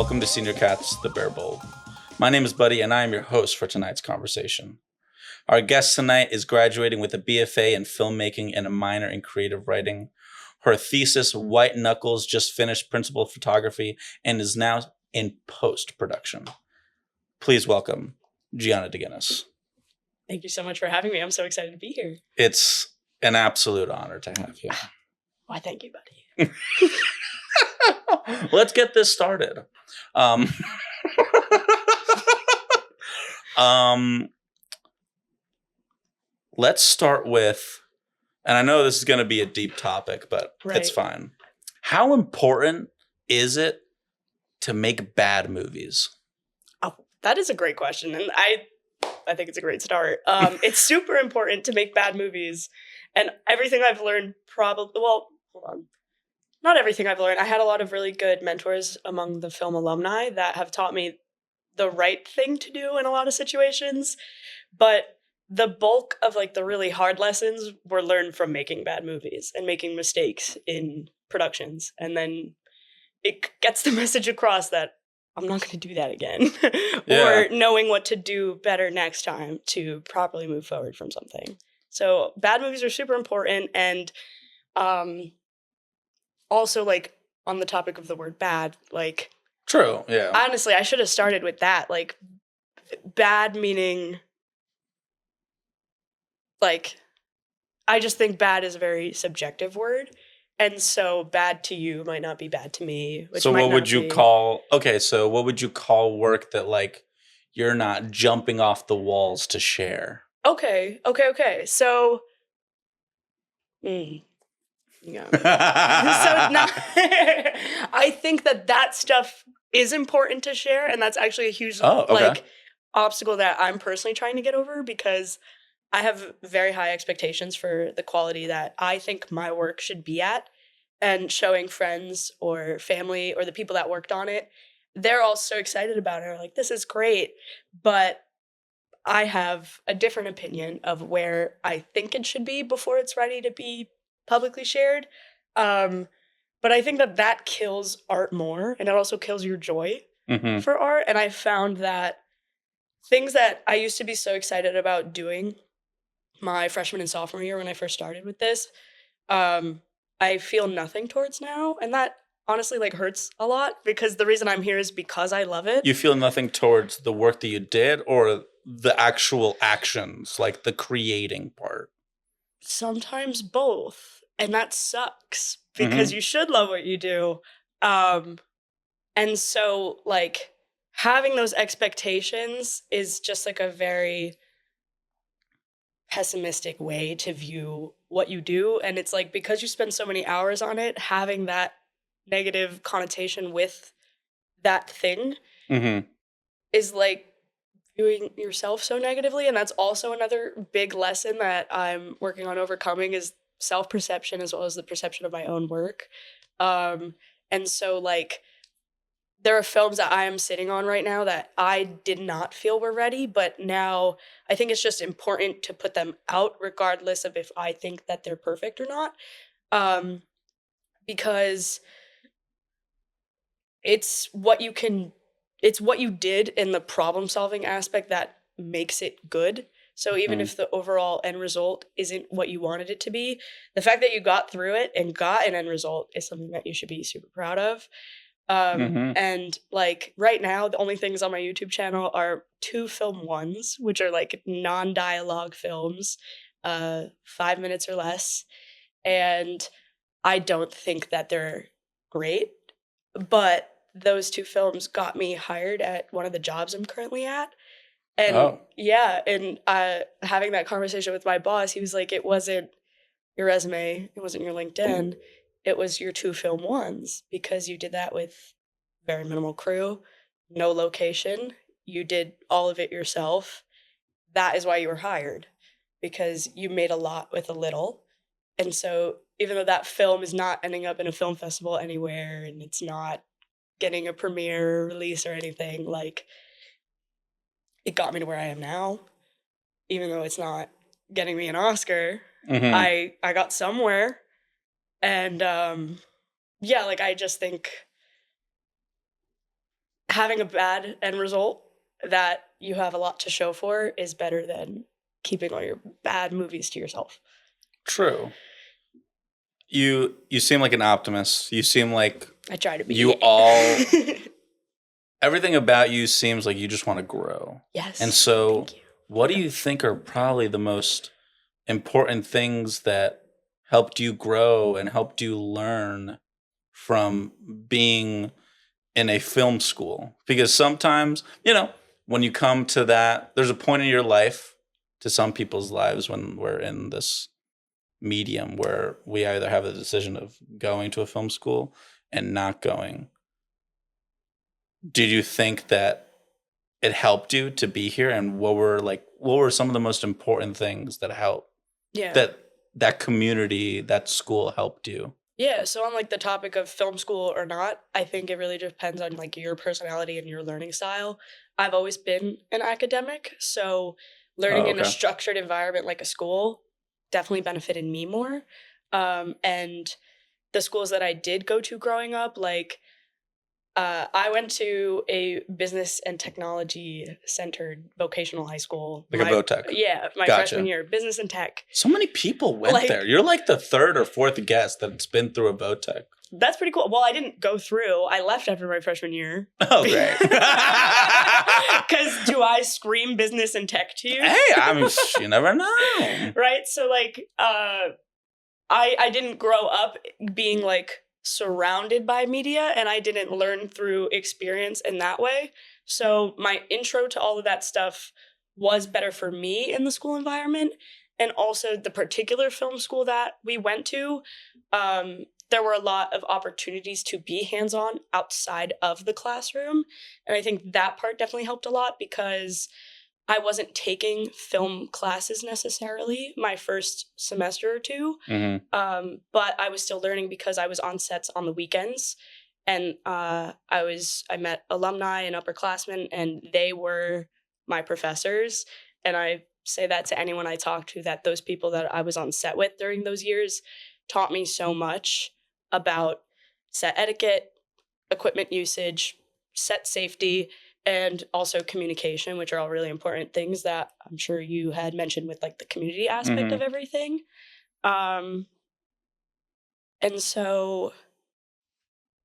Welcome to Senior Cats, the Bear Bowl. My name is Buddy, and I am your host for tonight's conversation. Our guest tonight is graduating with a BFA in filmmaking and a minor in creative writing. Her thesis, White Knuckles, just finished principal photography and is now in post-production. Please welcome Gianna DAGINIS. Thank you so much for having me. I'm so excited to be here. It's an absolute honor to have you. Why, thank you, buddy. Let's get this started. Let's start with, and I know this is going to be a deep topic, but It's fine. How important is it to make bad movies? Oh, that is a great question. And I think it's a great start. It's super important to make bad movies. And everything I've learned hold on. Not everything I've learned. I had a lot of really good mentors among the film alumni that have taught me the right thing to do in a lot of situations. But the bulk of the really hard lessons were learned from making bad movies and making mistakes in productions. And then it gets the message across that I'm not going to do that again. Or knowing what to do better next time to properly move forward from something. So bad movies are super important. And also, on the topic of the word bad, True, yeah. Honestly, I should have started with that. Bad meaning, I just think bad is a very subjective word. And so bad to you might not be bad to me. So what would you call work that, you're not jumping off the walls to share? Okay. So, yeah. I think that stuff is important to share, and that's actually a huge obstacle that I'm personally trying to get over, because I have very high expectations for the quality that I think my work should be at, and showing friends or family or the people that worked on it, they're all so excited about it. They're like, this is great, but I have a different opinion of where I think it should be before it's ready to be publicly shared. But I think that kills art more, and it also kills your joy for art. And I found that things that I used to be so excited about doing my freshman and sophomore year when I first started with this, I feel nothing towards now. And that honestly hurts a lot, because the reason I'm here is because I love it. You feel nothing towards the work that you did, or the actual actions, the creating part? Sometimes both. And that sucks, because you should love what you do. And so having those expectations is just a very pessimistic way to view what you do. And it's because you spend so many hours on it, having that negative connotation with that thing is viewing yourself so negatively. And that's also another big lesson that I'm working on overcoming, is self-perception as well as the perception of my own work. And so there are films that I am sitting on right now that I did not feel were ready, but now I think it's just important to put them out regardless of if I think that they're perfect or not. Because it's what you did in the problem-solving aspect that makes it good. So even if the overall end result isn't what you wanted it to be, the fact that you got through it and got an end result is something that you should be super proud of. And right now, the only things on my YouTube channel are 2 film ones, which are non-dialogue films, 5 minutes or less. And I don't think that they're great, but those 2 films got me hired at one of the jobs I'm currently at. And having that conversation with my boss, he was like, it wasn't your resume, it wasn't your LinkedIn, it was your 2 film ones, because you did that with very minimal crew, no location, you did all of it yourself. That is why you were hired, because you made a lot with a little. And so even though that film is not ending up in a film festival anywhere, and it's not getting a premiere release or anything, it got me to where I am now. Even though it's not getting me an Oscar, I got somewhere. And I just think having a bad end result that you have a lot to show for is better than keeping all your bad movies to yourself. True. You seem like an optimist. You seem like I try to be. You all everything about you seems like you just want to grow. Yes. And so Thank you. what do you think are probably the most important things that helped you grow and helped you learn from being in a film school? Because sometimes, when you come to that, there's a point in your life, to some people's lives, when we're in this medium where we either have the decision of going to a film school and not going. Did you think that it helped you to be here, and what were some of the most important things that helped? Yeah. That community, that school helped you? Yeah, so on like the topic of film school or not, I think it really depends on like your personality and your learning style. I've always been an academic, so learning in a structured environment like a school definitely benefited me more. And the schools that I did go to growing up, like I went to a business and technology centered vocational high school. Like a VOTech. Yeah, my Gotcha. freshman year, business and tech. So many people went there. You're like the third or fourth guest that's been through a VOTech. That's pretty cool. Well, I didn't go through. I left after my freshman year. Oh, great. Because do I scream business and tech to you? Hey, I mean, you never know. Right? So, like, I didn't grow up being, like, surrounded by media, and I didn't learn through experience in that way. So my intro to all of that stuff was better for me in the school environment. And also the particular film school that we went to, there were a lot of opportunities to be hands-on outside of the classroom. And I think that part definitely helped a lot, because I wasn't taking film classes necessarily my first semester or two, but I was still learning because I was on sets on the weekends, and I met alumni and upperclassmen, and they were my professors. And I say that to anyone I talk to, that those people that I was on set with during those years taught me so much about set etiquette, equipment usage, set safety, and also communication, which are all really important things that I'm sure you had mentioned with like the community aspect of everything. And so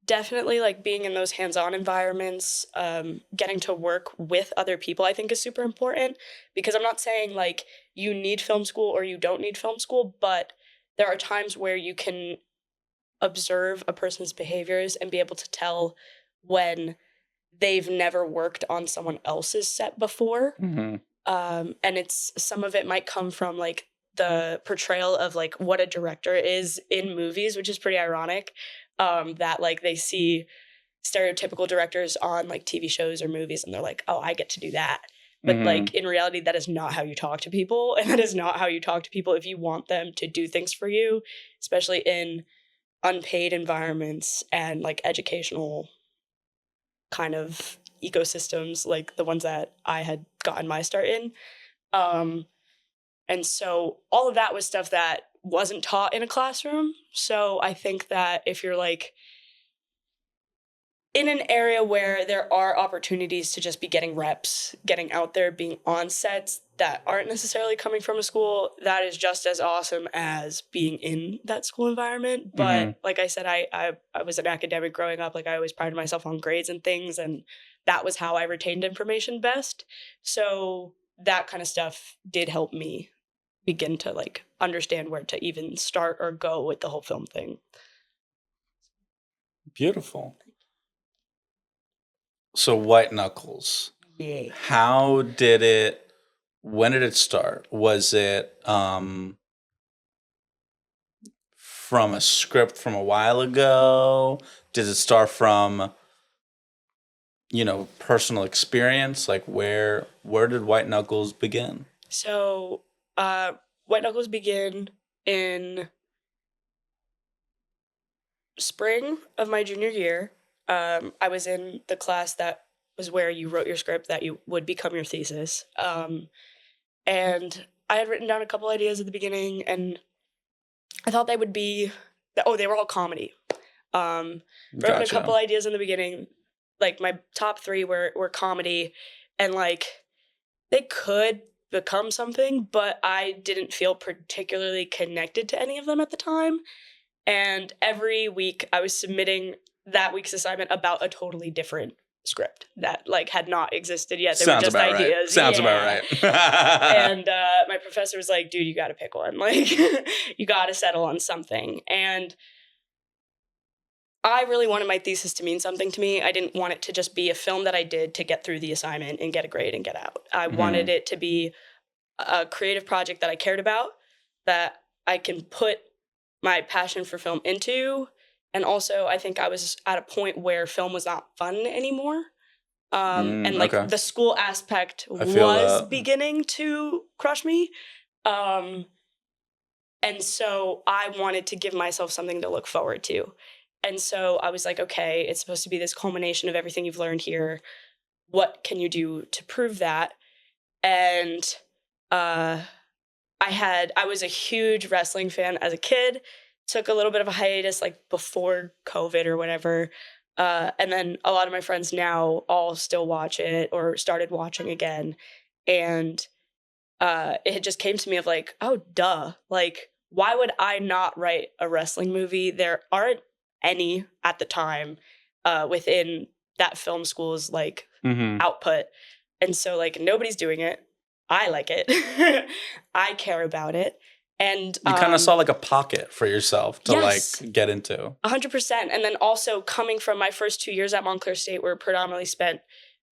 definitely like being in those hands-on environments, getting to work with other people, I think is super important, because I'm not saying like you need film school or you don't need film school, but there are times where you can observe a person's behaviors and be able to tell when they've never worked on someone else's set before. And it's, some of it might come from like the portrayal of like what a director is in movies, which is pretty ironic, that like they see stereotypical directors on like TV shows or movies and they're like, oh, I get to do that. But like in reality, that is not how you talk to people. And that is not how you talk to people if you want them to do things for you, especially in unpaid environments and like educational kind of ecosystems like the ones that I had gotten my start in. And so all of that was stuff that wasn't taught in a classroom. So I think that if you're like in an area where there are opportunities to just be getting reps, getting out there, being on sets that aren't necessarily coming from a school, that is just as awesome as being in that school environment. But like I said, I was an academic growing up. Like I always prided myself on grades and things, and that was how I retained information best. So that kind of stuff did help me begin to like understand where to even start or go with the whole film thing. Beautiful. So White Knuckles. Yeah. When did it start? Was it from a script from a while ago? Did it start from, personal experience? Like where did White Knuckles begin? So White Knuckles began in spring of my junior year. I was in the class that was where you wrote your script that you would become your thesis. And I had written down a couple ideas at the beginning, and I thought they would be, they were all comedy. Wrote a couple ideas in the beginning, like my top 3 were comedy, and like they could become something, but I didn't feel particularly connected to any of them at the time. And every week I was submitting that week's assignment about a totally different script that like had not existed yet. They were Sounds just about ideas. right. Sounds about right. And my professor was like, dude, you got to pick one. Like, you got to settle on something. And I really wanted my thesis to mean something to me. I didn't want it to just be a film that I did to get through the assignment and get a grade and get out. I wanted it to be a creative project that I cared about, that I can put my passion for film into. And also, I think I was at a point where film was not fun anymore. And like the school aspect was beginning to crush me. And so I wanted to give myself something to look forward to. And so I was like, okay, it's supposed to be this culmination of everything you've learned here. What can you do to prove that? And I was a huge wrestling fan as a kid. Took a little bit of a hiatus like before COVID or whatever. And then a lot of my friends now all still watch it or started watching again. And it just came to me of like, oh, duh. Like, why would I not write a wrestling movie? There aren't any at the time within that film school's like output. And so like nobody's doing it. I like it. I care about it. And you kind of saw like a pocket for yourself to yes, like get into. 100%. And then also coming from my first 2 years at Montclair State were predominantly spent,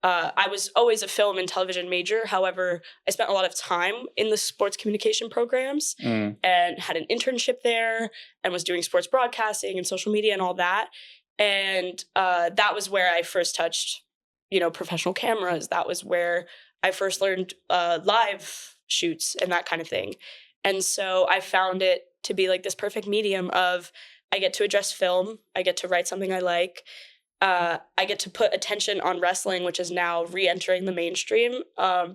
I was always a film and television major. However, I spent a lot of time in the sports communication programs and had an internship there and was doing sports broadcasting and social media and all that. And that was where I first touched, professional cameras. That was where I first learned live shoots and that kind of thing. And so I found it to be like this perfect medium of I get to address film, I get to write something I like, I get to put attention on wrestling, which is now re-entering the mainstream.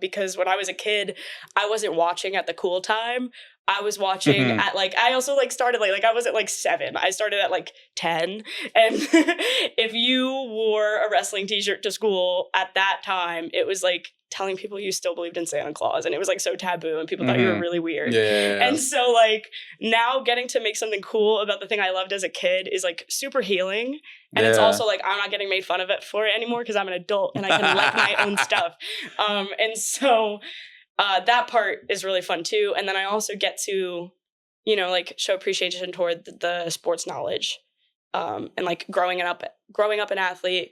Because when I was a kid, I wasn't watching at the cool time. I was watching at like, I also like started like I was at like 7. I started at like 10. And if you wore a wrestling t-shirt to school at that time, it was like telling people you still believed in Santa Claus. And it was like so taboo and people thought you were really weird. Yeah. And so like now getting to make something cool about the thing I loved as a kid is like super healing. And it's also like, I'm not getting made fun of it for it anymore because I'm an adult and I can like my own stuff. And so that part is really fun too. And then I also get to, like show appreciation toward the sports knowledge. And like growing up an athlete,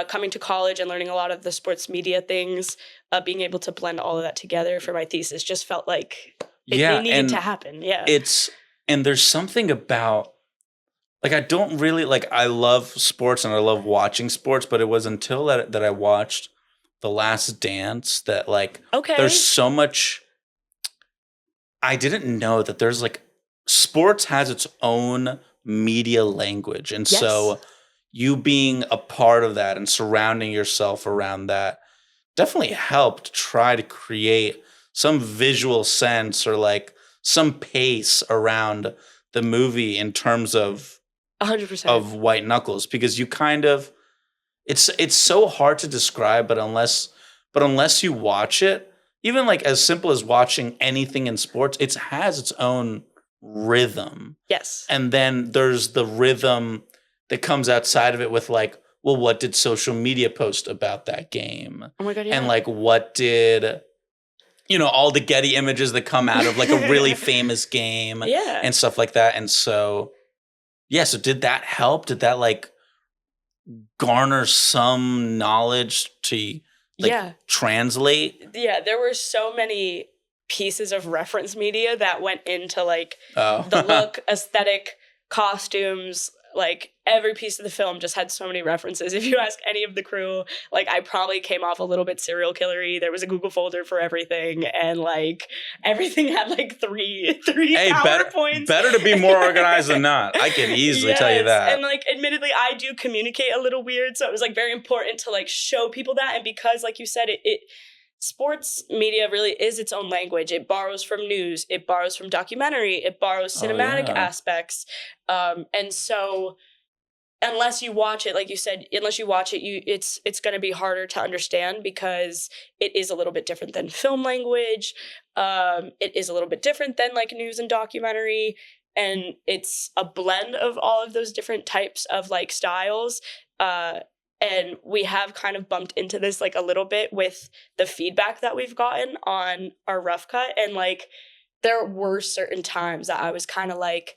coming to college and learning a lot of the sports media things, being able to blend all of that together for my thesis just felt like it needed to happen. Yeah. And there's something about, like, I don't really, like, I love sports and I love watching sports, but it was until that I watched The Last Dance that, like, there's so much, I didn't know that there's, like, sports has its own media language. And so you being a part of that and surrounding yourself around that definitely helped try to create some visual sense or, like, some pace around the movie in terms of 100% of White Knuckles, because you kind of it's so hard to describe, but unless you watch it, even like as simple as watching anything in sports, it has its own rhythm. Yes. And then there's the rhythm that comes outside of it with like, well, what did social media post about that game? Oh my God, yeah. And like what did all the Getty images that come out of like a really famous game and stuff like that. And so so did that help? Did that like garner some knowledge to translate? Yeah, there were so many pieces of reference media that went into like the look, aesthetic, costumes, like every piece of the film just had so many references. If you ask any of the crew, like I probably came off a little bit serial killery. There was a Google folder for everything, and like everything had like three PowerPoints. Better to be more organized than not. I can easily tell you that. And like admittedly, I do communicate a little weird, so it was like very important to like show people that. And because like you said, it sports media really is its own language. It borrows from news, it borrows from documentary, it borrows cinematic aspects. And so unless you watch it, like you said, unless you watch it, it's going to be harder to understand because it is a little bit different than film language. It is a little bit different than like news and documentary, and it's a blend of all of those different types of like styles. And we have kind of bumped into this like a little bit with the feedback that we've gotten on our rough cut, and like there were certain times that I was kind of like,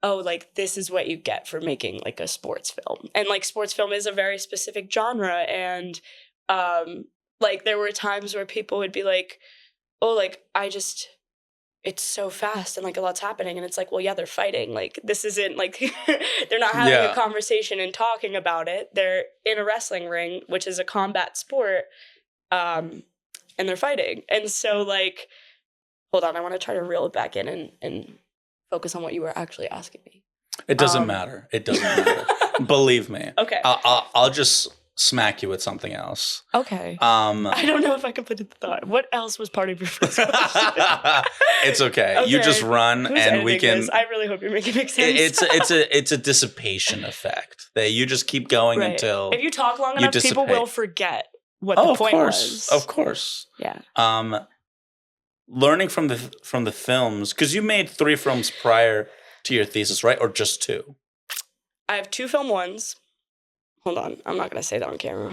oh, like this is what you get for making like a sports film. And like sports film is a very specific genre. And like there were times where people would be like, oh, like it's so fast and like a lot's happening. And it's like, well, yeah, they're fighting. Like this isn't like, they're not having a conversation and talking about it. They're in a wrestling ring, which is a combat sport. And they're fighting. And so like, hold on, I want to try to reel it back in and focus on what you were actually asking me. It doesn't matter. It doesn't matter. Believe me. Okay. I'll just smack you with something else. Okay. I don't know if I completed the thought. What else was part of your first question? It's okay. You just run. Who's and we can. This? I really hope you're making it make sense. It's a dissipation effect that you just keep going until if you talk long enough, people will forget what the point was. Of course. Yeah. Learning from the films, because you made 3 films prior to your thesis, right? Or just 2? I have 2 film ones. Hold on, I'm not gonna say that on camera.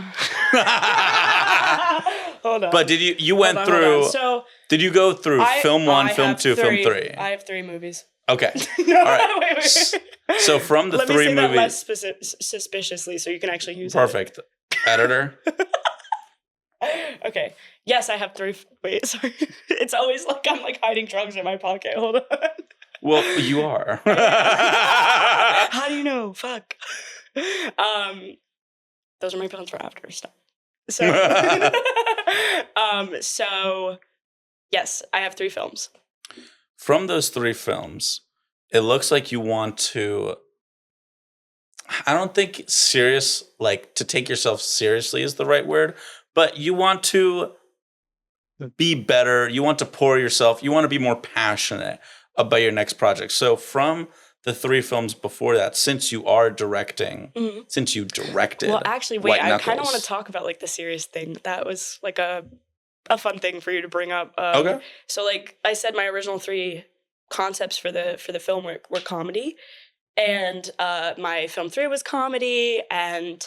Hold on. But did you went through? So did you go through film 1, film 2, film 3? I have 3 movies. Okay. No, all right. wait. So from the Let 3 me say movies, that less suspiciously, so you can actually use perfect. Editor. Okay. Yes, I have 3. Wait, sorry. It's always like I'm like hiding drugs in my pocket. Hold on. Well, you are. How do you know? Fuck. Those are my plans for after stuff. So, so yes, I have 3 films. From those 3 films, it looks like you want to. I don't think to take yourself seriously is the right word, but you want to be better. You want to pour yourself. You want to be more passionate about your next project. So from the 3 films before that, since you are directing, since you directed, well, actually, wait, I kind of want to talk about like the serious thing. That was like a fun thing for you to bring up. Okay. So like I said, my original 3 concepts for the film were comedy, and my film 3 was comedy, and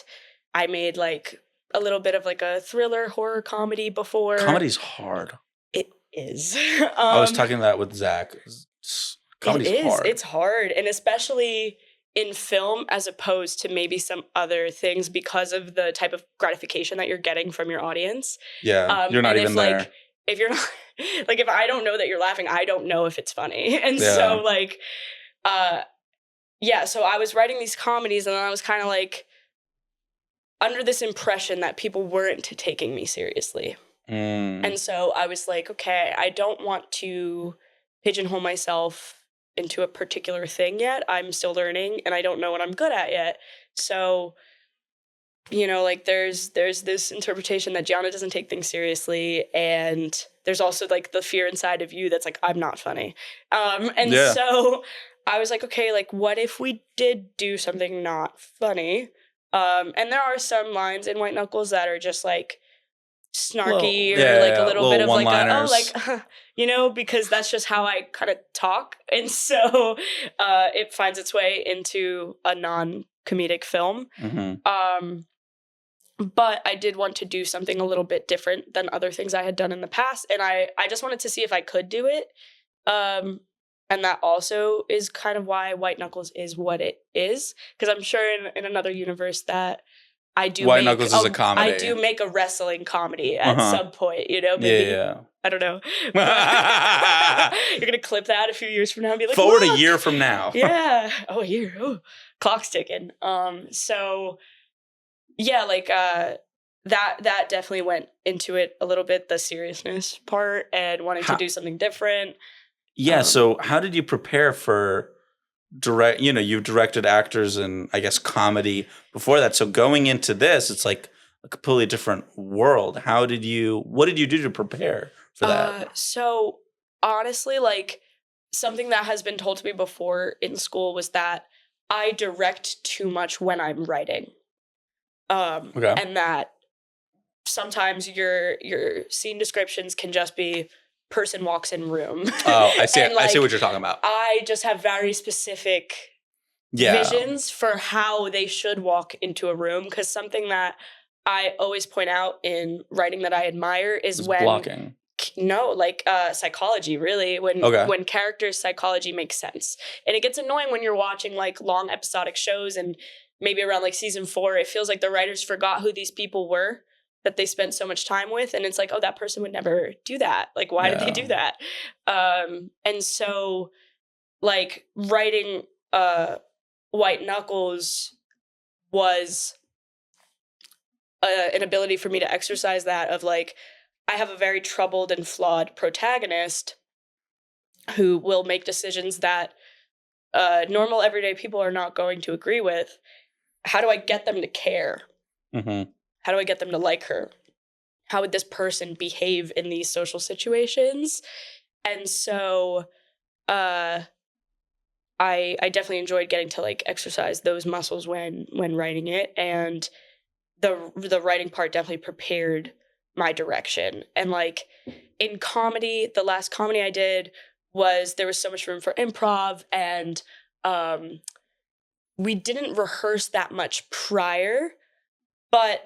I made like a little bit of like a thriller horror comedy before. Comedy's hard. It is. I was talking that with Zach. Comedy's hard. It's hard, and especially in film as opposed to maybe some other things because of the type of gratification that you're getting from your audience. Yeah, you're not even there. Like, if you're not, like, if I don't know that you're laughing, I don't know if it's funny. And so, like, yeah, so I was writing these comedies, and then I was kind of like under this impression that people weren't taking me seriously. And so I was like, okay, I don't want to pigeonhole myself into a particular thing yet. I'm still learning, and I don't know what I'm good at yet. So, you know, like there's this interpretation that Gianna doesn't take things seriously, and there's also like the fear inside of you that's like, I'm not funny. So I was like, okay, like what if we did do something not funny? And there are some lines in White Knuckles that are just like snarky or like a little bit of like you know, because that's just how I kind of talk, and so it finds its way into a non-comedic film. But I did want to do something a little bit different than other things I had done in the past, and I just wanted to see if I could do it. And that also is kind of why White Knuckles is what it is, because I'm sure in another universe that I do White Knuckles is a comedy. I do make a wrestling comedy at some point, you know? Maybe, yeah. I don't know. You're going to clip that a few years from now and be like, forward look! a year from now. Yeah. Oh, a year. Oh, clock's ticking. So, yeah, like that definitely went into it a little bit, the seriousness part and wanting to do something different. Yeah, so how did you prepare for you've directed actors in, I guess, comedy before that. So going into this, it's like a completely different world. What did you do to prepare for that? So honestly, like something that has been told to me before in school was that I direct too much when I'm writing. Okay. And that sometimes your scene descriptions can just be person walks in room. Oh, I see. And, I see like, what you're talking about. I just have very specific visions for how they should walk into a room, because something that I always point out in writing that I admire is It's when blocking. No, like psychology, really. When characters' psychology makes sense. And it gets annoying when you're watching like long episodic shows, and maybe around like season 4, it feels like the writers forgot who these people were that they spent so much time with. And it's like, oh, that person would never do that. Like, why did they do that? And so, like, writing White Knuckles was an ability for me to exercise that of, like, I have a very troubled and flawed protagonist who will make decisions that normal everyday people are not going to agree with. How do I get them to care? Mm-hmm. How do I get them to like her? How would this person behave in these social situations? And so I definitely enjoyed getting to, like, exercise those muscles when writing it, and the writing part definitely prepared my direction. And, like, in comedy, the last comedy I did there was so much room for improv, and we didn't rehearse that much prior, but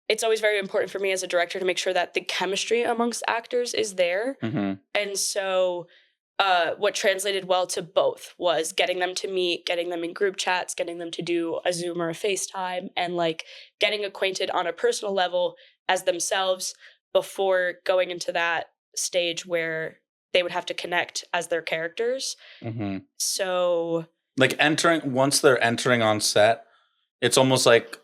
it's always very important for me as a director to make sure that the chemistry amongst actors is there. Mm-hmm. And so what translated well to both was getting them to meet, getting them in group chats, getting them to do a Zoom or a FaceTime, and, like, getting acquainted on a personal level as themselves before going into that stage where they would have to connect as their characters. Mm-hmm. So, like, once they're entering on set, it's almost like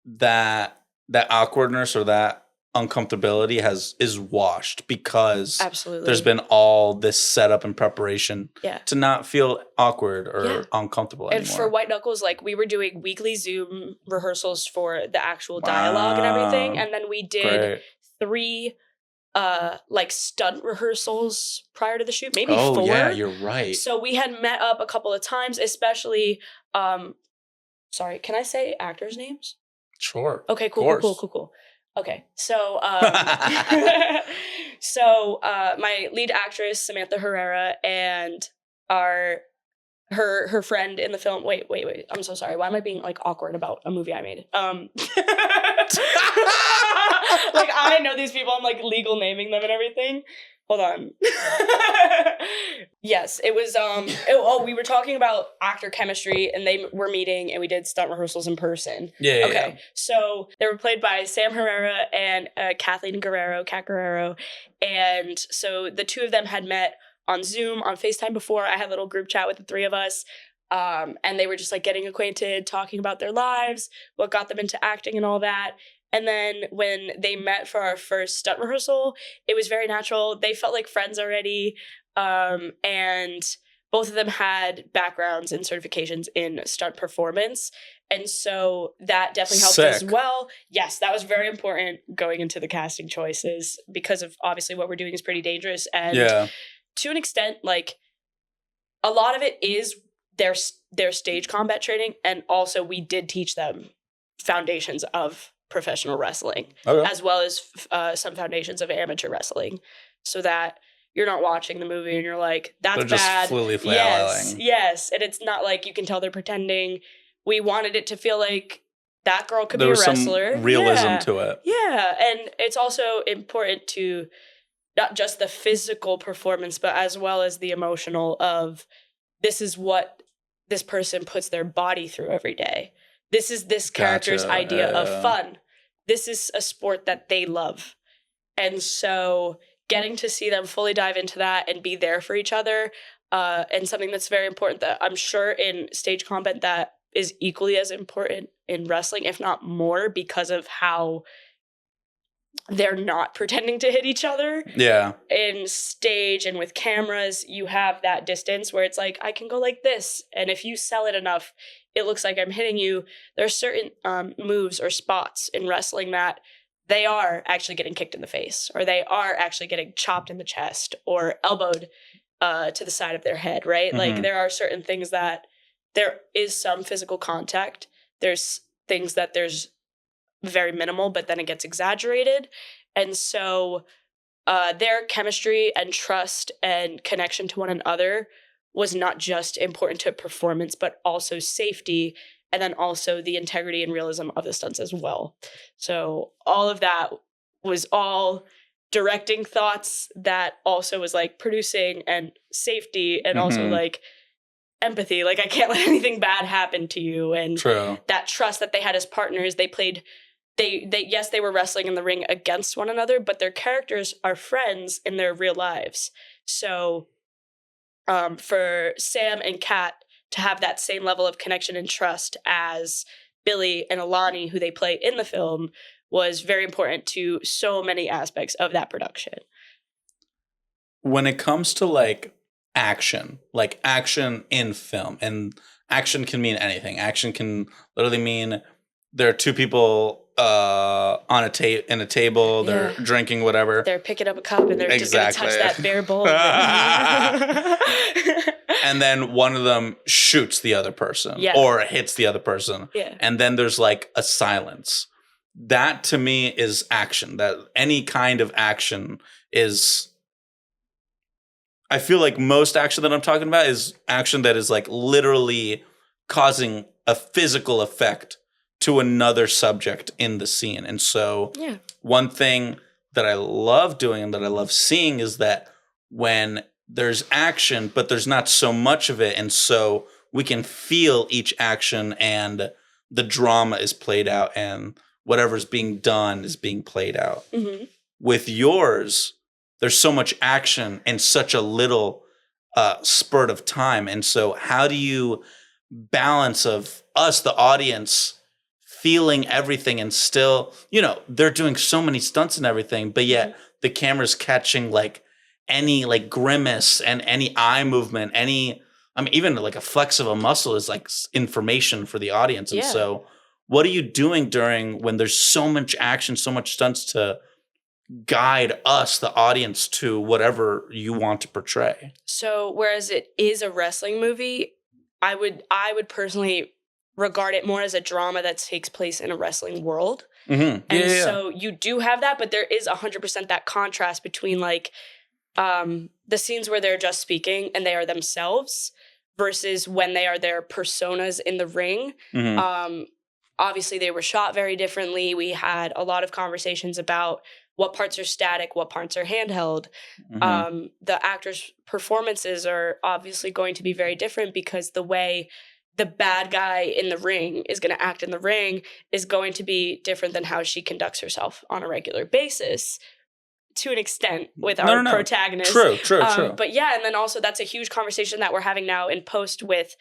that awkwardness or that uncomfortability is washed, because absolutely, there's been all this setup and preparation yeah, to not feel awkward or uncomfortable anymore. And for White Knuckles, like, we were doing weekly Zoom rehearsals for the actual dialogue and everything, and then we did 3 like, stunt rehearsals prior to the shoot, maybe 4. Oh yeah, you're right. So we had met up a couple of times, especially sorry, can I say actors' names? Sure. Okay, cool. Okay, so my lead actress, Samantha Herrera, and her friend in the film. Wait. I'm so sorry. Why am I being, like, awkward about a movie I made? Like, I know these people. I'm, like, legal naming them and everything. Hold on. Yes, it was, we were talking about actor chemistry, and they were meeting, and we did stunt rehearsals in person. Yeah. Okay, Yeah. so they were played by Sam Herrera and Kathleen Guerrero, Kat Guerrero, and so the two of them had met on Zoom, on FaceTime before. I had a little group chat with the 3 of us, and they were just, like, getting acquainted, talking about their lives, what got them into acting and all that. And then when they met for our first stunt rehearsal, it was very natural. They felt like friends already. And both of them had backgrounds and certifications in stunt performance. And so that definitely helped as well. Yes, that was very important going into the casting choices, because of obviously what we're doing is pretty dangerous. And to an extent, like, a lot of it is their stage combat training. And also we did teach them foundations of professional wrestling, as well as some foundations of amateur wrestling, so that you're not watching the movie and you're like, that's they're bad. Just yes. And it's not like you can tell they're pretending. We wanted it to feel like that girl could be a wrestler. Some realism to it. Yeah. And it's also important to not just the physical performance, but as well as the emotional of, this is what this person puts their body through every day. This is this character's idea of fun. This is a sport that they love. And so getting to see them fully dive into that and be there for each other, and something that's very important that I'm sure in stage combat that is equally as important in wrestling, if not more, because of how they're not pretending to hit each other. Yeah. In stage and with cameras, you have that distance where it's like, I can go like this. And if you sell it enough, it looks like I'm hitting you. There are certain moves or spots in wrestling that they are actually getting kicked in the face, or they are actually getting chopped in the chest or elbowed to the side of their head, right? Mm-hmm. Like, there are certain things that there is some physical contact. There's things that there's very minimal, but then it gets exaggerated. And so their chemistry and trust and connection to one another was not just important to performance, but also safety, and then also the integrity and realism of the stunts as well. So all of that was all directing thoughts that also was like producing and safety and also like empathy. Like, I can't let anything bad happen to you. And True. that trust that they had as partners, they yes, they were wrestling in the ring against one another, but their characters are friends in their real lives. So for Sam and Kat to have that same level of connection and trust as Billy and Alani, who they play in the film, was very important to so many aspects of that production. When it comes to like action in film, and action can mean anything. Action can literally mean there are two people on a table, they're drinking whatever. They're picking up a cup and they're just going to touch that bare bowl. And then one of them shoots the other person or hits the other person. Yeah. And then there's like a silence. That to me is action. That any kind of action is, I feel like most action that I'm talking about is action that is like literally causing a physical effect to another subject in the scene. And so one thing that I love doing and that I love seeing is that when there's action, but there's not so much of it, and so we can feel each action and the drama is played out and whatever's being done is being played out. Mm-hmm. With yours, there's so much action in such a little spurt of time. And so how do you balance of us, the audience, feeling everything and still, they're doing so many stunts and everything, but yet the camera's catching like any like grimace and any eye movement, even like a flex of a muscle is like information for the audience. And so what are you doing when there's so much action, so much stunts to guide us, the audience, to whatever you want to portray? So whereas it is a wrestling movie, I would personally regard it more as a drama that takes place in a wrestling world. Mm-hmm. And so you do have that, but there is 100% that contrast between like the scenes where they're just speaking and they are themselves versus when they are their personas in the ring. Mm-hmm. Obviously, they were shot very differently. We had a lot of conversations about what parts are static, what parts are handheld. Mm-hmm. The actors' performances are obviously going to be very different because the way the bad guy in the ring is going to act in the ring is going to be different than how she conducts herself on a regular basis, to an extent, with our protagonist. True. But yeah, and then also that's a huge conversation that we're having now in post with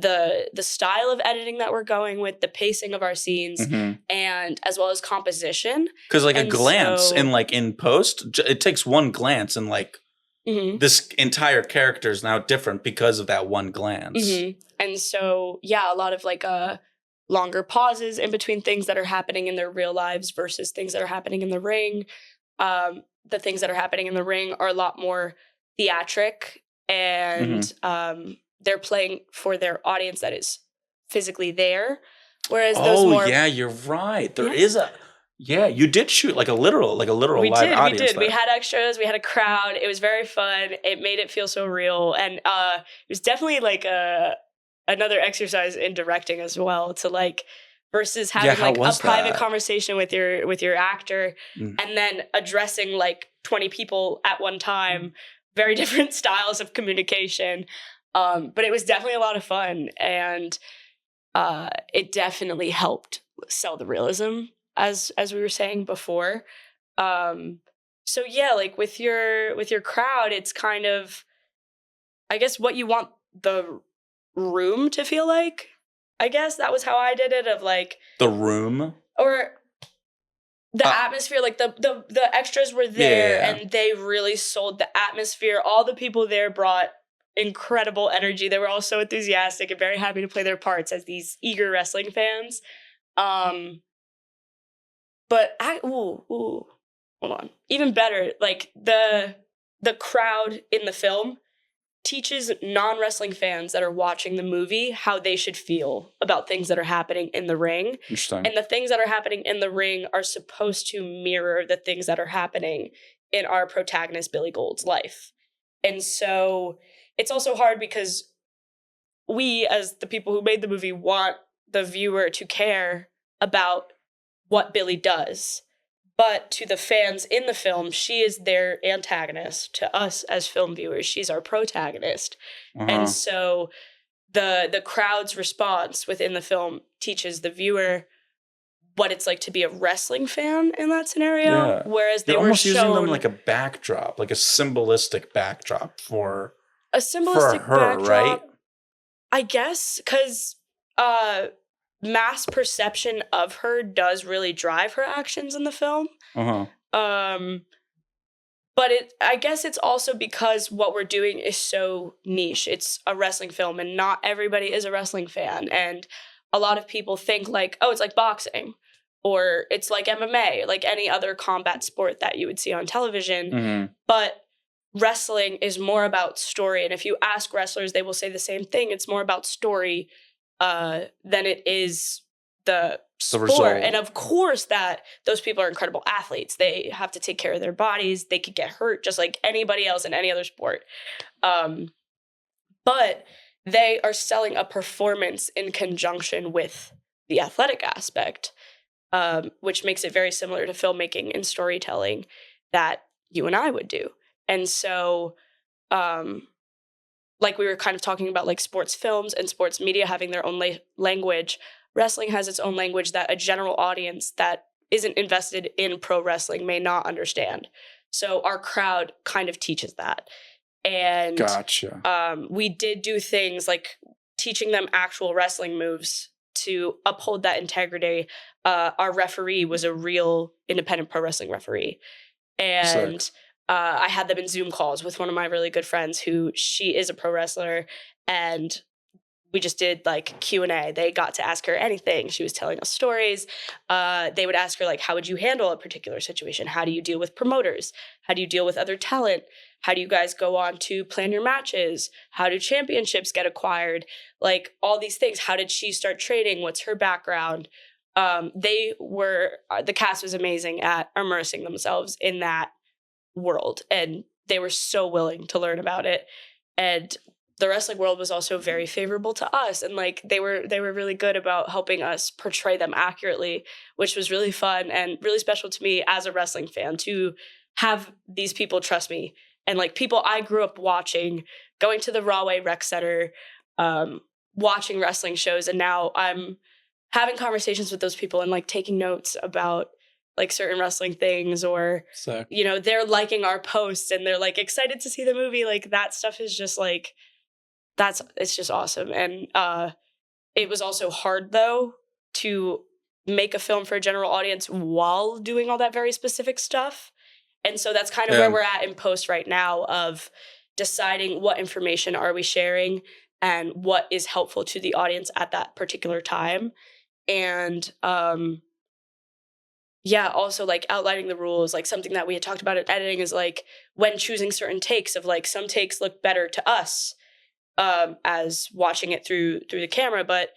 the style of editing that we're going with, the pacing of our scenes, and as well as composition. Because like a glance in post, it takes one glance and like this entire character is now different because of that one glance. Mm-hmm. And so, a lot of like longer pauses in between things that are happening in their real lives versus things that are happening in the ring. The things that are happening in the ring are a lot more theatric, and they're playing for their audience that is physically there. Whereas those more... yeah, you're right. There is a... Yeah, you did shoot like a literal live audience. We did. We had extras. We had a crowd. It was very fun. It made it feel so real. And it was definitely like another exercise in directing as well, to like... versus having like a private conversation with your actor and then addressing like 20 people at one time. Very different styles of communication. But it was definitely a lot of fun, and it definitely helped sell the realism, as we were saying before. So yeah, like with your crowd, it's kind of, I guess, what you want the room to feel like. I guess that was how I did it, of like the room or the atmosphere. Like the extras were there and they really sold the atmosphere. All the people there brought incredible energy. They were all so enthusiastic and very happy to play their parts as these eager wrestling fans. But hold on. Even better, like the crowd in the film teaches non-wrestling fans that are watching the movie how they should feel about things that are happening in the ring. Interesting. And the things that are happening in the ring are supposed to mirror the things that are happening in our protagonist Billy Gold's life. And so it's also hard because we, as the people who made the movie, want the viewer to care about what Billy does. But to the fans in the film, she is their antagonist. To us as film viewers, she's our protagonist. And so the crowd's response within the film teaches the viewer what it's like to be a wrestling fan in that scenario. Yeah. Whereas They're they were almost shown using them like a backdrop, like a symbolistic backdrop for symbolistic her, backdrop, right? I guess, because mass perception of her does really drive her actions in the film. But I guess it's also because what we're doing is so niche. It's a wrestling film, and not everybody is a wrestling fan. And a lot of people think like, oh, it's like boxing, or it's like MMA, like any other combat sport that you would see on television. But wrestling is more about story. And if you ask wrestlers, they will say the same thing. It's more about story than it is the sport. result. And of course that those people are incredible athletes. They have to take care of their bodies. They could get hurt just like anybody else in any other sport. But they are selling a performance in conjunction with the athletic aspect, which makes it very similar to filmmaking and storytelling that you and I would do. And so, like we were kind of talking about, like sports films and sports media having their own language, wrestling has its own language that a general audience that isn't invested in pro wrestling may not understand. So our crowd kind of teaches that. And Gotcha. We did do things like teaching them actual wrestling moves to uphold that integrity. Our referee was a real independent pro wrestling referee. And I had them in Zoom calls with one of my really good friends who she is a pro wrestler, and we just did like Q&A. They got to ask her anything. She was telling us stories. They would ask her like, how would you handle a particular situation? How do you deal with promoters? How do you deal with other talent? How do you guys go on to plan your matches? How do championships get acquired? Like all these things. How did she start training? What's her background? The cast was amazing at immersing themselves in that world, and they were so willing to learn about it. And the wrestling world was also very favorable to us, and like they were really good about helping us portray them accurately, which was really fun and really special to me as a wrestling fan to have these people trust me, and like people I grew up watching, going to the Rahway Rec Center, watching wrestling shows, and now I'm having conversations with those people and like taking notes about like certain wrestling things, or, you know, they're liking our posts and they're like excited to see the movie. Like that stuff is just like, it's just awesome. And it was also hard though to make a film for a general audience while doing all that very specific stuff. And so that's kind of where we're at in post right now, of deciding what information are we sharing and what is helpful to the audience at that particular time. And also like outlining the rules, like something that we had talked about in editing is like when choosing certain takes of like some takes look better to us as watching it through the camera, but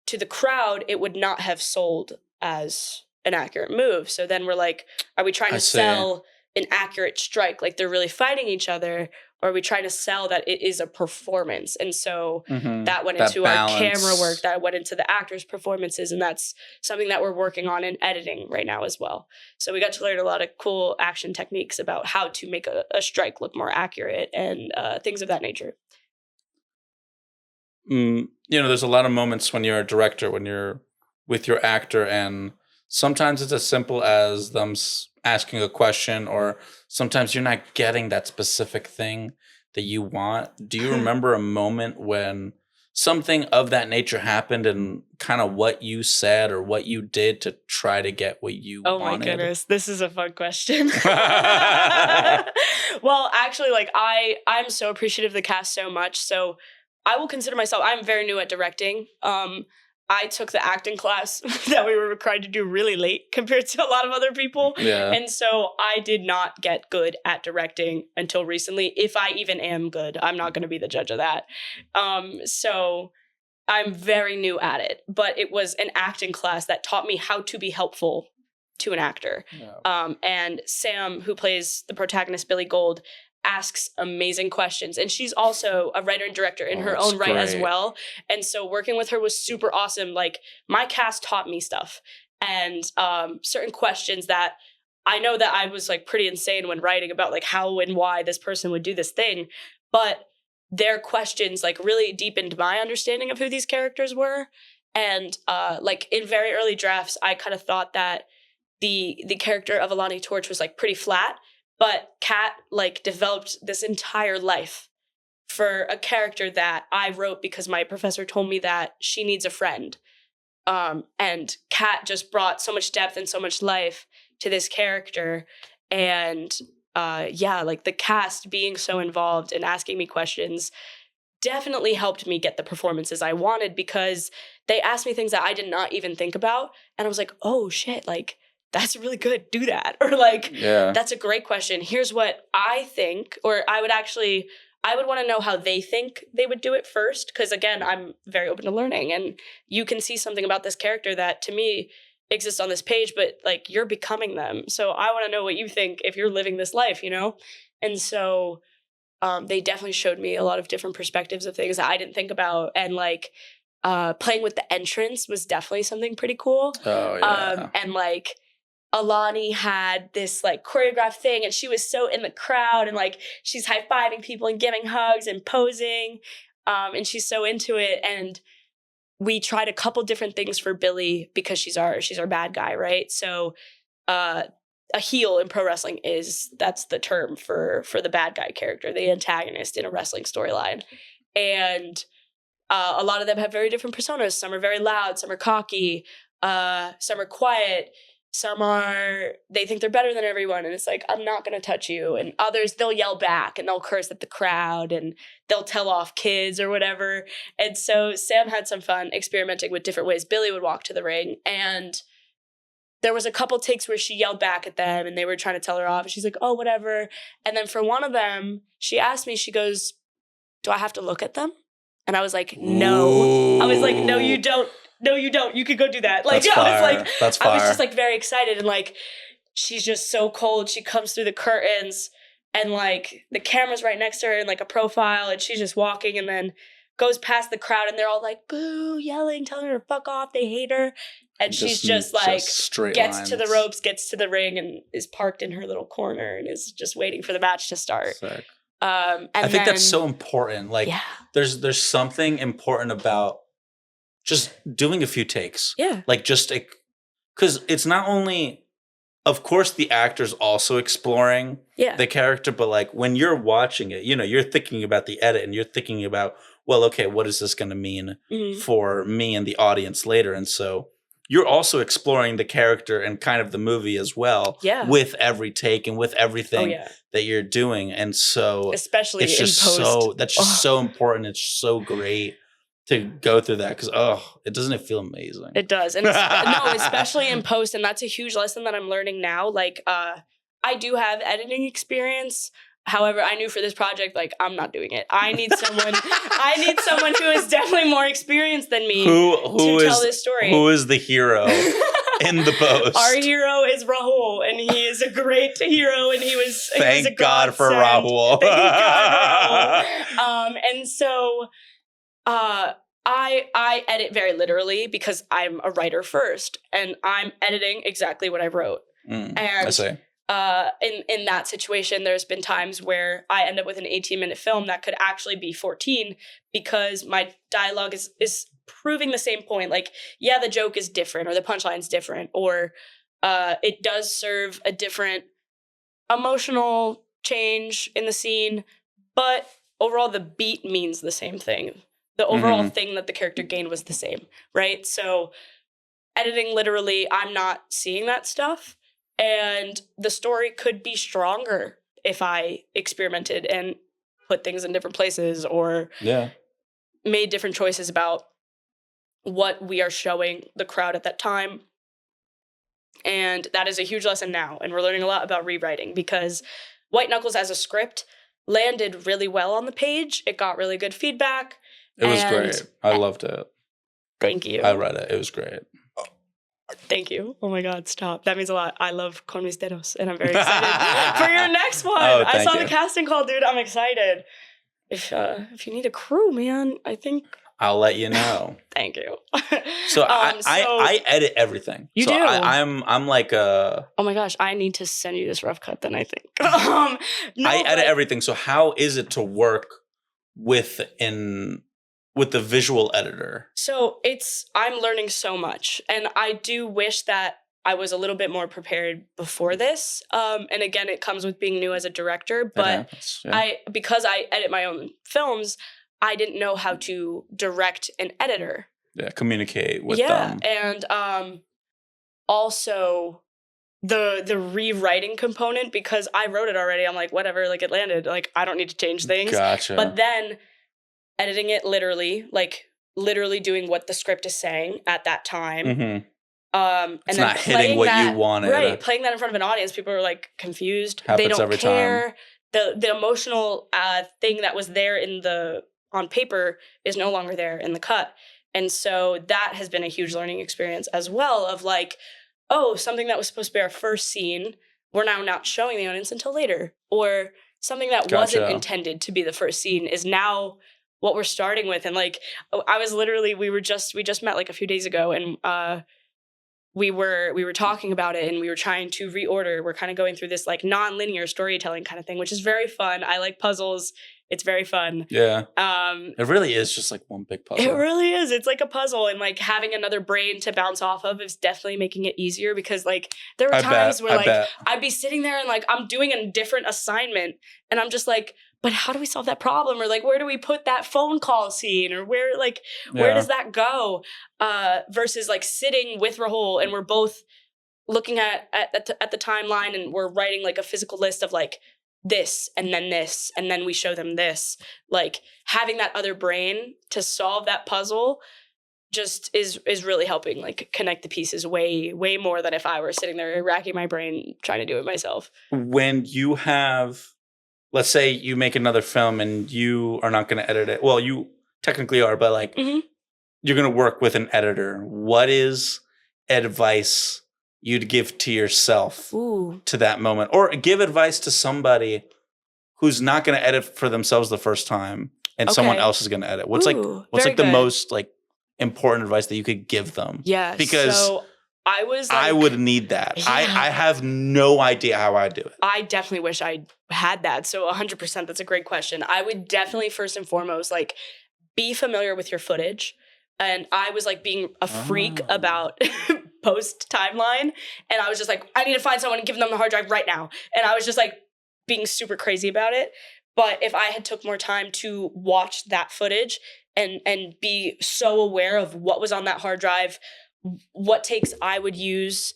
to the crowd, it would not have sold as an accurate move. So then we're like, are we trying to sell an accurate strike? Like they're really fighting each other, or are we trying to sell that it is a performance? And so that went into our camera work, that went into the actors' performances, and that's something that we're working on in editing right now as well. So we got to learn a lot of cool action techniques about how to make a strike look more accurate and things of that nature. You know, there's a lot of moments when you're a director, when you're with your actor, and sometimes it's as simple as them asking a question, or sometimes you're not getting that specific thing that you want. Do you remember a moment when something of that nature happened, and kind of what you said or what you did to try to get what you wanted? Oh my goodness, this is a fun question. Well, actually, like I'm so appreciative of the cast so much. So I will consider myself, I'm very new at directing. I took the acting class that we were required to do really late compared to a lot of other people. Yeah. And so I did not get good at directing until recently. If I even am good, I'm not going to be the judge of that. So I'm very new at it, but it was an acting class that taught me how to be helpful to an actor. Yeah. And Sam, who plays the protagonist, Billy Gold, asks amazing questions. And she's also a writer and director in her own right as well. And so working with her was super awesome. Like, my cast taught me stuff and certain questions that I know that I was like pretty insane when writing about like how and why this person would do this thing. But their questions like really deepened my understanding of who these characters were. And like in very early drafts, I kind of thought that the character of Alani Torch was like pretty flat. But Kat like developed this entire life for a character that I wrote because my professor told me that she needs a friend. And Kat just brought so much depth and so much life to this character. And like the cast being so involved and asking me questions definitely helped me get the performances I wanted, because they asked me things that I did not even think about. And I was like, oh shit, like, that's really good. Do that. Or like, that's a great question. Here's what I think, or I would want to know how they think they would do it first. Cause again, I'm very open to learning, and you can see something about this character that to me exists on this page, but like you're becoming them. So I want to know what you think if you're living this life, you know? And so they definitely showed me a lot of different perspectives of things that I didn't think about. And like playing with the entrance was definitely something pretty cool. Oh, yeah. And like, Alani had this like choreographed thing, and she was so in the crowd, and like she's high-fiving people and giving hugs and posing, and she's so into it. And we tried a couple different things for Billy because she's our bad guy, right? So a heel in pro wrestling that's the term for the bad guy character, the antagonist in a wrestling storyline. And a lot of them have very different personas. Some are very loud, some are cocky, some are quiet. Some they think they're better than everyone, and it's like, I'm not going to touch you. And others, they'll yell back and they'll curse at the crowd and they'll tell off kids or whatever. And so Sam had some fun experimenting with different ways Billy would walk to the ring. And there was a couple takes where she yelled back at them and they were trying to tell her off. And she's like, oh, whatever. And then for one of them, she asked me, she goes, do I have to look at them? And I was like, no. Ooh. I was like, no, you don't. No, you don't. You could go do that. Like, That's fire. I was like, That's fire. I was just like very excited, and like, she's just so cold. She comes through the curtains, and like the camera's right next to her in like a profile, and she's just walking, and then goes past the crowd, and they're all like, boo, yelling, telling her to fuck off. They hate her, and she's just like gets to the ropes, gets to the ring, and is parked in her little corner, and is just waiting for the match to start. Sick. And I think that's so important. Like, yeah. there's something important about just doing a few takes. Yeah. Like, just because it's not only, of course, the actor's also exploring the character, but like when you're watching it, you know, you're thinking about the edit and you're thinking about, well, okay, what is this going to mean for me and the audience later? And so you're also exploring the character and kind of the movie as well with every take and with everything that you're doing. And so especially it's just that's just so important. It's so great to go through that, because doesn't it feel amazing? It does. And no, especially in post, and that's a huge lesson that I'm learning now. Like I do have editing experience. However, I knew for this project, like, I'm not doing it. I need someone who is definitely more experienced than me to tell this story. Who is the hero in the post? Our hero is Rahul, and he is a great hero, and he was Thank God for Rahul. Thank God, Rahul. And so I edit very literally because I'm a writer first, and I'm editing exactly what I wrote. And I see. In that situation, there's been times where I end up with an 18-minute film that could actually be 14 because my dialogue is proving the same point. Like, yeah, the joke is different, or the punchline's different, or it does serve a different emotional change in the scene, but overall the beat means the same thing. The overall thing that the character gained was the same, right? So editing literally, I'm not seeing that stuff. And the story could be stronger if I experimented and put things in different places, or made different choices about what we are showing the crowd at that time. And that is a huge lesson now. And we're learning a lot about rewriting because White Knuckles as a script landed really well on the page. It got really good feedback. It was great. I loved it. Thank you. I read it. It was great. Thank you. Oh my God, stop. That means a lot. I love Con mis dedos, and I'm very excited for your next one. I saw the casting call, dude. I'm excited. If you need a crew, man, I think I'll let you know. Thank you. So I edit everything. You do. I'm like a. Oh my gosh, I need to send you this rough cut then. I think. I edit everything. So how is it to work with the visual editor? So I'm learning so much, and I do wish that I was a little bit more prepared before this. And again, it comes with being new as a director, but because I edit my own films, I didn't know how to direct an editor. Yeah, communicate with them. And also the rewriting component, because I wrote it already. I'm like, whatever, like it landed. Like I don't need to change things. Gotcha. But then editing it literally doing what the script is saying at that time. Mm-hmm. And it's then not hitting what you wanted. Right, playing that in front of an audience, people are like confused. Happens they don't every care. Time. The emotional thing that was there on paper is no longer there in the cut. And so that has been a huge learning experience as well of like, oh, something that was supposed to be our first scene, we're now not showing the audience until later. Or something that wasn't intended to be the first scene is now what we're starting with. And like, we just met like a few days ago, and we were talking about it, and we were trying to reorder. We're kind of going through this like non-linear storytelling kind of thing, which is very fun. I like puzzles. It's very fun. Yeah. It really is just like one big puzzle. It really is. It's like a puzzle, and like having another brain to bounce off of is definitely making it easier, because like there were times where I'd be sitting there and like I'm doing a different assignment, and I'm just like, but how do we solve that problem? Or like, where do we put that phone call scene? Or where does that go? Versus like sitting with Rahul, and we're both looking at the timeline, and we're writing like a physical list of like this, and then we show them this. Like having that other brain to solve that puzzle just is really helping like connect the pieces way more than if I were sitting there racking my brain trying to do it myself. When you have, let's say you make another film and you are not going to edit it. Well, you technically are, but like you're going to work with an editor. What is advice you'd give to yourself to that moment? Or give advice to somebody who's not going to edit for themselves the first time and someone else is going to edit. What's the most like important advice that you could give them? Yeah. Because so I would need that. Yeah. I have no idea how I do it. I definitely wish I had that. So 100%, that's a great question. I would definitely first and foremost, like, be familiar with your footage. And I was like being a freak about post timeline. And I was just like, I need to find someone and give them the hard drive right now. And I was just like being super crazy about it. But if I had took more time to watch that footage and be so aware of what was on that hard drive, what takes I would use,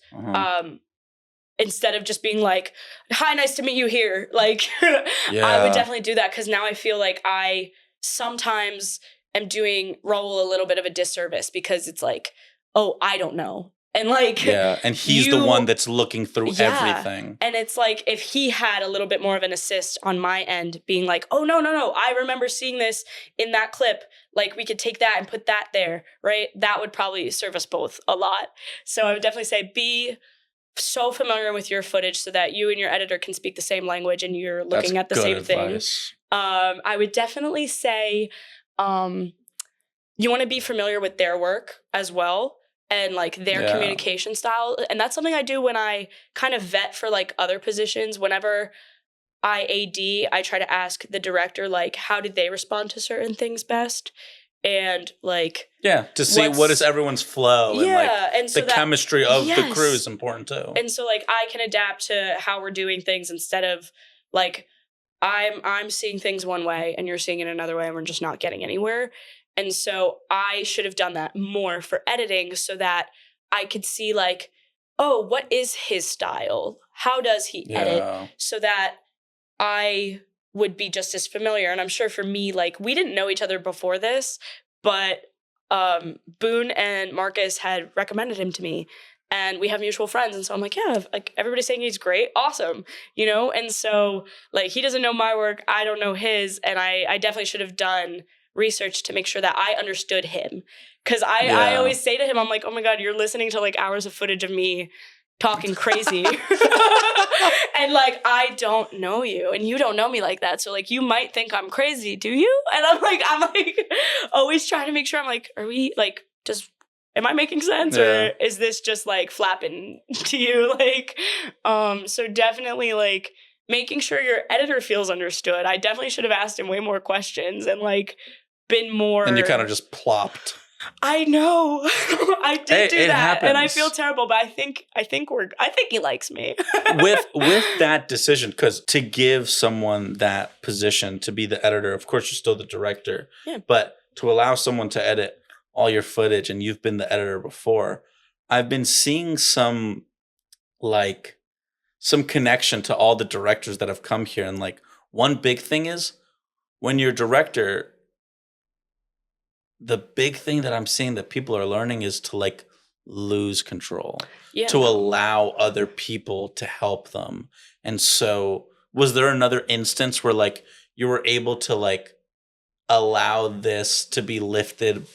instead of just being like, hi, nice to meet you here. Like, I would definitely do that, because now I feel like I sometimes am doing Raul a little bit of a disservice, because it's like, oh, I don't know. And like, and he's the one that's looking through everything. And it's like, if he had a little bit more of an assist on my end, being like, oh, no, I remember seeing this in that clip. Like, we could take that and put that there, right? That would probably serve us both a lot. So I would definitely say be so familiar with your footage so that you and your editor can speak the same language and you're looking at the same thing. I would definitely say you want to be familiar with their work as well, and like their communication style. And that's something I do when I kind of vet for like other positions. Whenever I AD, I try to ask the director, like, how did they respond to certain things best? And like, to see what is everyone's flow, and like and so the chemistry of the crew is important too. And so like I can adapt to how we're doing things, instead of like I'm seeing things one way and you're seeing it another way and we're just not getting anywhere. And so I should have done that more for editing, so that I could see like, oh, what is his style? How does he edit? So that I would be just as familiar. And I'm sure for me, like, we didn't know each other before this, but Boone and Marcus had recommended him to me. And we have mutual friends. And so I'm like, yeah, like everybody's saying he's great. Awesome. You know? And so like he doesn't know my work. I don't know his. And I definitely should have done research to make sure that I understood him. Cause I always say to him, I'm like, oh my God, you're listening to like hours of footage of me talking crazy. And like, I don't know you and you don't know me like that. So like, you might think I'm crazy. Do you? And I'm like always trying to make sure I'm like, are we like, am I making sense or is this just like flapping to you? Like, so definitely like making sure your editor feels understood. I definitely should have asked him way more questions and like been more. And you kind of just plopped. I know. I did do that. Happens. And I feel terrible, but I think he likes me. with that decision, because to give someone that position to be the editor, of course you're still the director. Yeah. But to allow someone to edit all your footage and you've been the editor before, I've been seeing some connection to all the directors that have come here. And like one big thing is when you're director, the big thing that I'm seeing that people are learning is to like lose control, to allow other people to help them. And so was there another instance where like you were able to like allow this to be lifted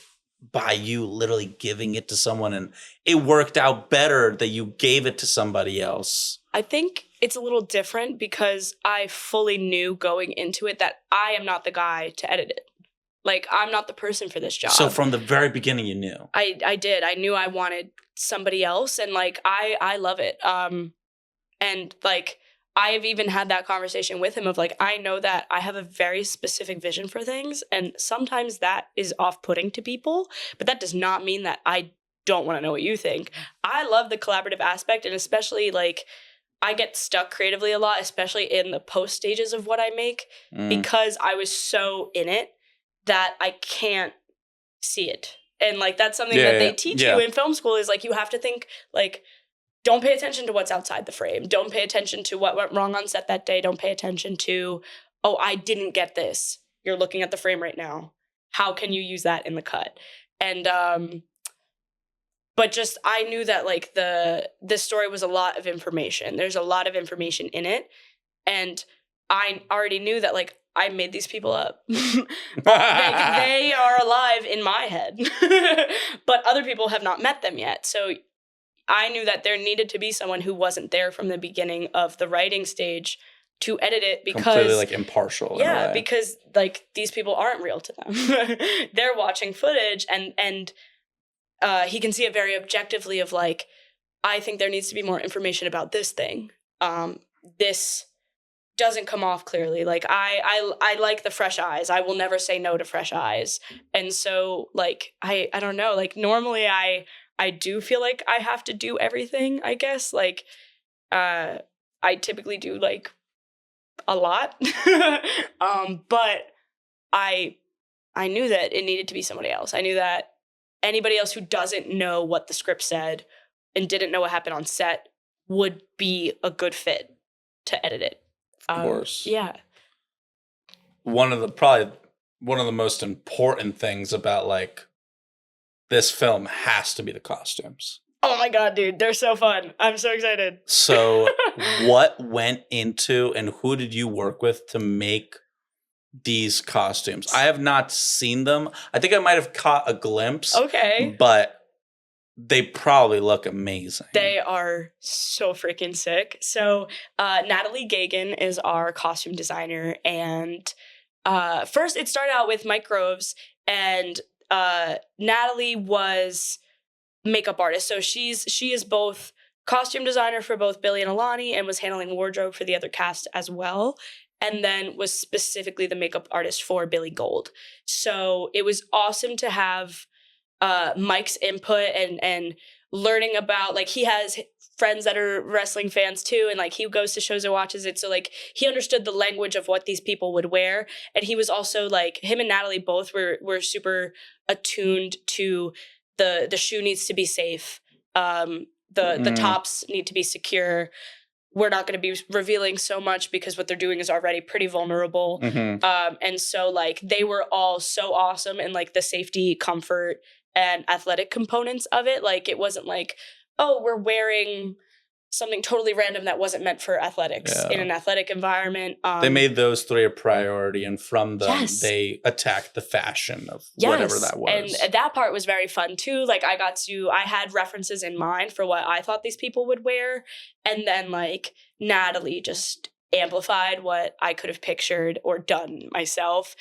by you literally giving it to someone and it worked out better that you gave it to somebody else? I think it's a little different because I fully knew going into it that I am not the guy to edit it. Like, I'm not the person for this job. So from the very beginning, you knew? I did. I knew I wanted somebody else. And, like, I love it. And, like, I've even had that conversation with him of, like, I know that I have a very specific vision for things. And sometimes that is off-putting to people. But that does not mean that I don't want to know what you think. I love the collaborative aspect. And especially, like, I get stuck creatively a lot, especially in the post stages of what I make. Because I was so in it that I can't see it. And like, that's something that they teach you in film school is like, you have to think like, don't pay attention to what's outside the frame. Don't pay attention to what went wrong on set that day. Don't pay attention to, oh, I didn't get this. You're looking at the frame right now. How can you use that in the cut? And, but just, I knew that like this story was a lot of information. There's a lot of information in it. And I already knew that like, I made these people up. They are alive in my head, but other people have not met them yet. So I knew that there needed to be someone who wasn't there from the beginning of the writing stage to edit it because completely like impartial. Yeah, because like these people aren't real to them. They're watching footage and he can see it very objectively of like, I think there needs to be more information about this thing. This doesn't come off clearly. Like I like the fresh eyes. I will never say no to fresh eyes. And so like I don't know, like normally I do feel like I have to do everything, I guess. Like I typically do like a lot. But I knew that it needed to be somebody else. I knew that anybody else who doesn't know what the script said and didn't know what happened on set would be a good fit to edit it. Of course. Yeah. One of the most important things about like this film has to be the costumes. Oh my God, dude. They're so fun. I'm so excited. So what went into and who did you work with to make these costumes? I have not seen them. I think I might have caught a glimpse. Okay. But they probably look amazing. They are so freaking sick. So Natalie Gagan is our costume designer. And first it started out with Mike Groves. And Natalie was makeup artist. So she is both costume designer for both Billy and Alani and was handling wardrobe for the other cast as well. And then was specifically the makeup artist for Billy Gold. So it was awesome to have Mike's input and learning about, like, he has friends that are wrestling fans too, and like he goes to shows and watches it, so like he understood the language of what these people would wear. And he was also like, him and Natalie both were super attuned to the shoe needs to be safe, the tops need to be secure. We're not going to be revealing so much because what they're doing is already pretty vulnerable. And so like they were all so awesome in like the safety, comfort, and athletic components of it. Like, it wasn't like, oh, we're wearing something totally random that wasn't meant for athletics in an athletic environment. They made those 3 a priority, and from them, Yes. they attacked the fashion of whatever that was. And that part was very fun too. Like, I had references in mind for what I thought these people would wear. And then, like, Natalie just amplified what I could have pictured or done myself.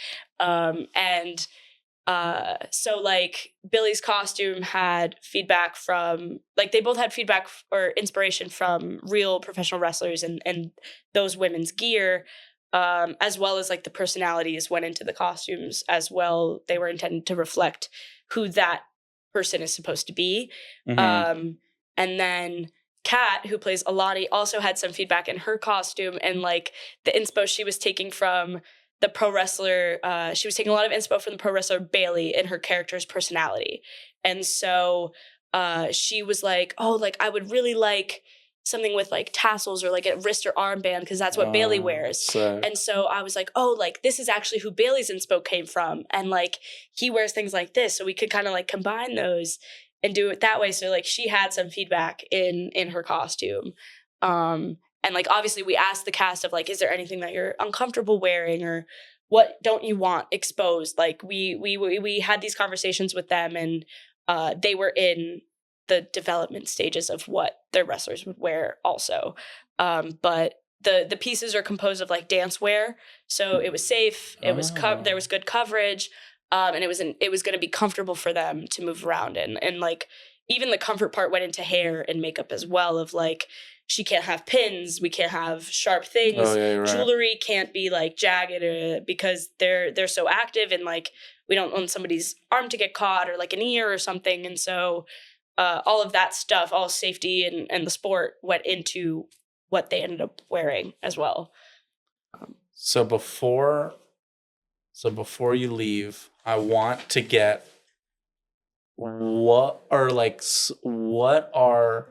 So, like, Billy's costume had feedback from, like, they both had feedback or inspiration from real professional wrestlers and those women's gear, as well as, like, the personalities went into the costumes as well. They were intended to reflect who that person is supposed to be. And then Kat, who plays Alani, also had some feedback in her costume, and, like, the inspo she was taking from the pro wrestler, she was taking a lot of inspo from the pro wrestler Bailey in her character's personality. And so she was like, oh, like, I would really like something with, like, tassels or, like, a wrist or armband, because that's what Bailey wears. Sick. And so I was like, oh, like, this is actually who Bailey's inspo came from. And, like, he wears things like this. So we could kind of, like, combine those and do it that way. So, like, she had some feedback in her costume. And, like, obviously we asked the cast of, like, is there anything that you're uncomfortable wearing, or what don't you want exposed? Like, we had these conversations with them, and they were in the development stages of what their wrestlers would wear also. But the pieces are composed of, like, dance wear. So it was safe. It was there was good coverage. And it was going to be comfortable for them to move around in. And, like, even the comfort part went into hair and makeup as well, of, like, she can't have pins, we can't have sharp things, right. Jewelry can't be, like, jagged because they're so active, and, like, we don't want somebody's arm to get caught or, like, an ear or something. And so all of that stuff, all safety and the sport went into what they ended up wearing as well. So before you leave, I want to get what are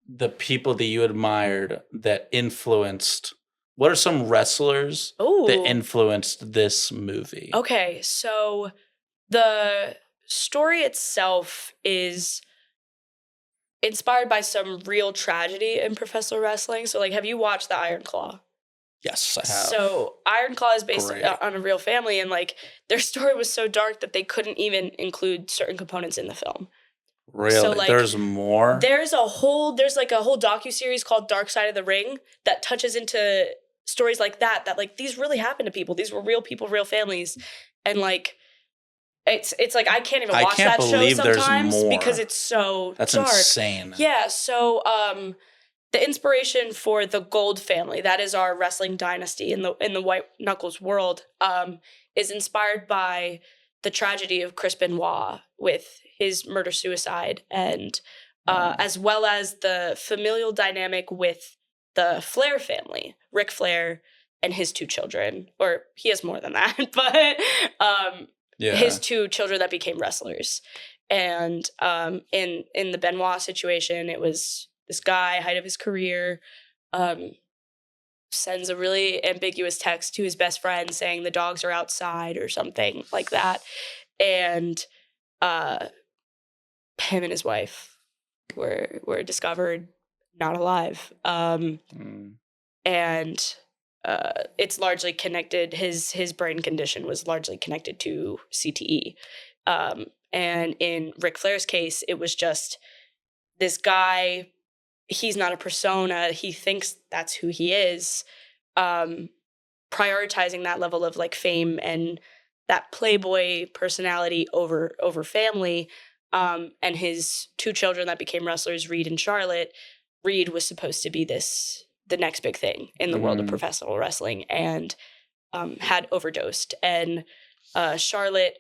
the people that you admired that influenced? What are some wrestlers that influenced this movie? Okay, so the story itself is inspired by some real tragedy in professional wrestling. So, like, have you watched the Iron Claw? Yes, I have. So Iron Claw is based on a real family, and, like, their story was so dark that they couldn't even include certain components in the film. Really? So, like, there's more? There's a whole docuseries called Dark Side of the Ring that touches into stories like that, like, these really happened to people. These were real people, real families. And, like, it's like, I can't even watch that show sometimes because it's so dark. That's insane. Yeah, so the inspiration for the Gold family, that is our wrestling dynasty in the White Knuckles world, is inspired by the tragedy of Chris Benoit with his murder-suicide, and as well as the familial dynamic with the Flair family, Ric Flair and his 2 children, or he has more than that, but his 2 children that became wrestlers. And in the Benoit situation, it was this guy, height of his career, sends a really ambiguous text to his best friend saying the dogs are outside or something like that. And him and his wife were discovered not alive. And it's largely connected. His brain condition was largely connected to CTE. And in Ric Flair's case, it was just this guy. He's not a persona. He thinks that's who he is. Prioritizing that level of, like, fame and that playboy personality over family. And his 2 children that became wrestlers, Reed and Charlotte. Reed was supposed to be the next big thing in the world of professional wrestling, and had overdosed. And Charlotte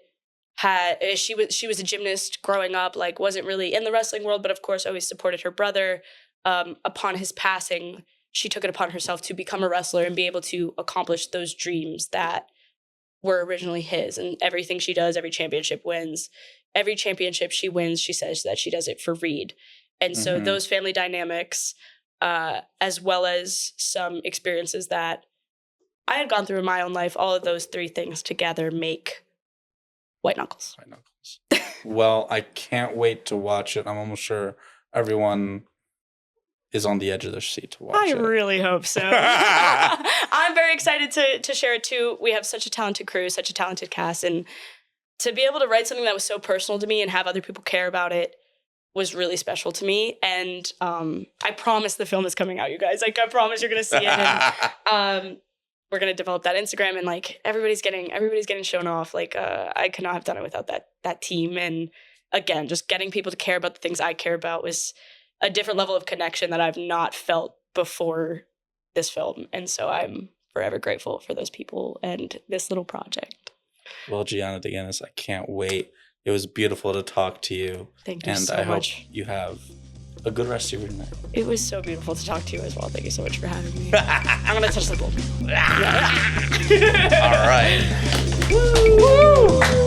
she was a gymnast growing up, like, wasn't really in the wrestling world, but of course always supported her brother. Upon his passing, she took it upon herself to become a wrestler and be able to accomplish those dreams that were originally his. And everything she does, every championship she wins, she says that she does it for Reed. And so those family dynamics, as well as some experiences that I had gone through in my own life, all of those 3 things together make White Knuckles. Well, I can't wait to watch it. I'm almost sure everyone is on the edge of their seat to watch it. I really hope so. I'm very excited to share it too. We have such a talented crew, such a talented cast, and to be able to write something that was so personal to me and have other people care about it was really special to me. And I promise the film is coming out, you guys. Like, I promise you're gonna see it. And we're gonna develop that Instagram, and like everybody's getting shown off. Like I could not have done it without that team. And again, just getting people to care about the things I care about was a different level of connection that I've not felt before this film. And so I'm forever grateful for those people and this little project. Well, giannadaginis, I can't wait. It was beautiful to talk to you. Thank you and so I much. hope you have a good rest of your night. It was so beautiful to talk to you as well. Thank you so much for having me. I'm going to touch the bowl. All right. Woo!